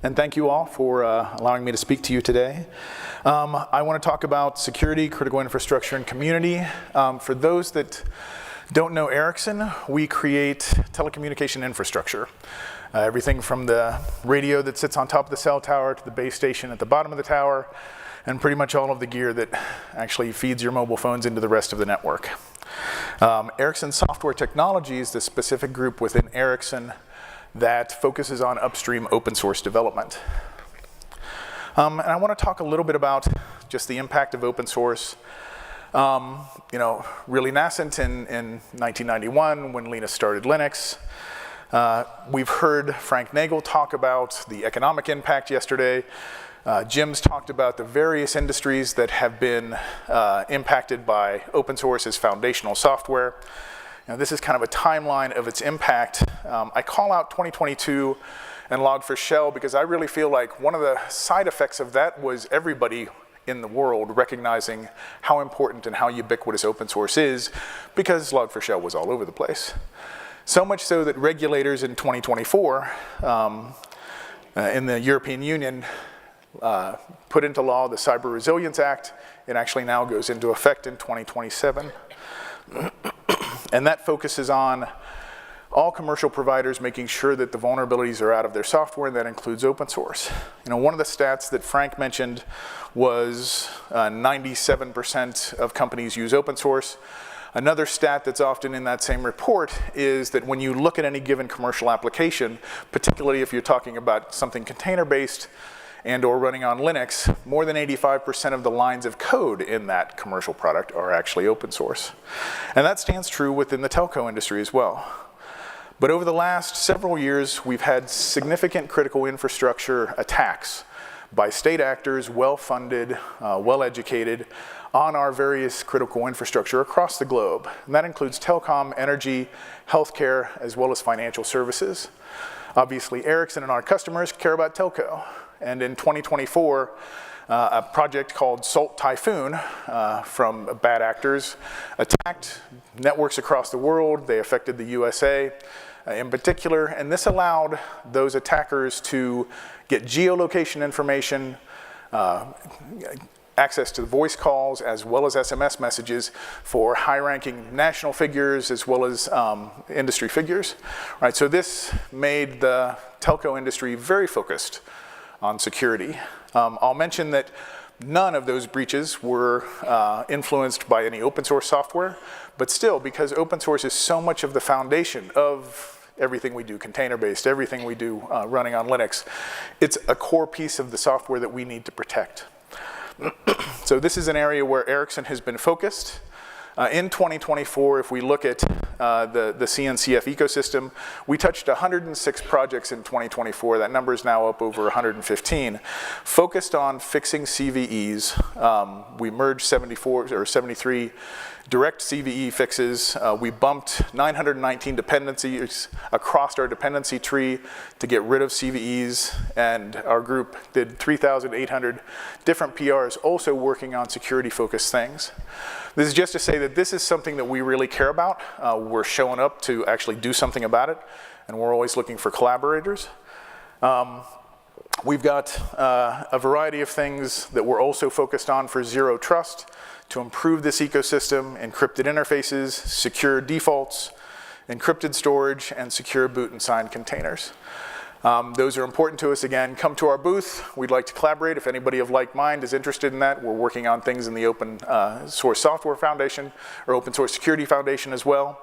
and thank you all for allowing me to speak to you today. I want to talk about security, critical infrastructure, and community. For those that don't know Ericsson, we create telecommunication infrastructure. Everything from the radio that sits on top of the cell tower to the base station at the bottom of the tower, and pretty much all of the gear that actually feeds your mobile phones into the rest of the network. Ericsson Software Technology is the specific group within Ericsson that focuses on upstream open source development. And I want to talk a little bit about just the impact of open source. Really nascent in 1991 when Linus started Linux. We've heard Frank Nagel talk about the economic impact yesterday. Jim's talked about the various industries that have been impacted by open source as foundational software. Now, this is kind of a timeline of its impact. I call out 2022 and Log4Shell because I really feel like one of the side effects of that was everybody in the world recognizing how important and how ubiquitous open source is, because Log4Shell was all over the place. So much so that regulators in 2024 in the European Union put into law the Cyber Resilience Act. It actually now goes into effect in 2027. And that focuses on all commercial providers making sure that the vulnerabilities are out of their software, and that includes open source. One of the stats that Frank mentioned was 97% of companies use open source. Another stat that's often in that same report is that when you look at any given commercial application, particularly if you're talking about something container-based and or running on Linux, more than 85% of the lines of code in that commercial product are actually open source. And that stands true within the telco industry as well. But over the last several years, we've had significant critical infrastructure attacks by state actors, well-funded, well-educated, on our various critical infrastructure across the globe. And that includes telecom, energy, healthcare, as well as financial services. Obviously, Ericsson and our customers care about telco. And in 2024, a project called Salt Typhoon from bad actors attacked networks across the world. They affected the USA in particular, and this allowed those attackers to get geolocation information, access to voice calls, as well as SMS messages for high-ranking national figures as well as industry figures. Right, so this made the telco industry very focused on security. I'll mention that none of those breaches were influenced by any open source software, but still, because open source is so much of the foundation of everything we do, container-based, everything we do running on Linux, it's a core piece of the software that we need to protect. So this is an area where Ericsson has been focused. In 2024, if we look at the CNCF ecosystem, we touched 106 projects in 2024. That number is now up over 115, focused on fixing CVEs. We merged 73 direct CVE fixes. We bumped 919 dependencies across our dependency tree to get rid of CVEs, and our group did 3,800 different PRs, also working on security-focused things. This is just to say that this is something that we really care about. We're showing up to actually do something about it, and we're always looking for collaborators. We've got a variety of things that we're also focused on for zero trust to improve this ecosystem: encrypted interfaces, secure defaults, encrypted storage, and secure boot and sign containers. Those are important to us. Again, come to our booth. We'd like to collaborate. If anybody of like mind is interested in that, we're working on things in the Open Source Software Foundation or Open Source Security Foundation as well.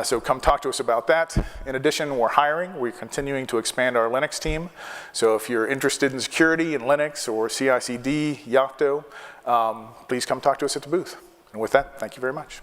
So come talk to us about that. In addition, we're hiring. We're continuing to expand our Linux team. So if you're interested in security in Linux or CI/CD, Yocto, please come talk to us at the booth. And with that, thank you very much.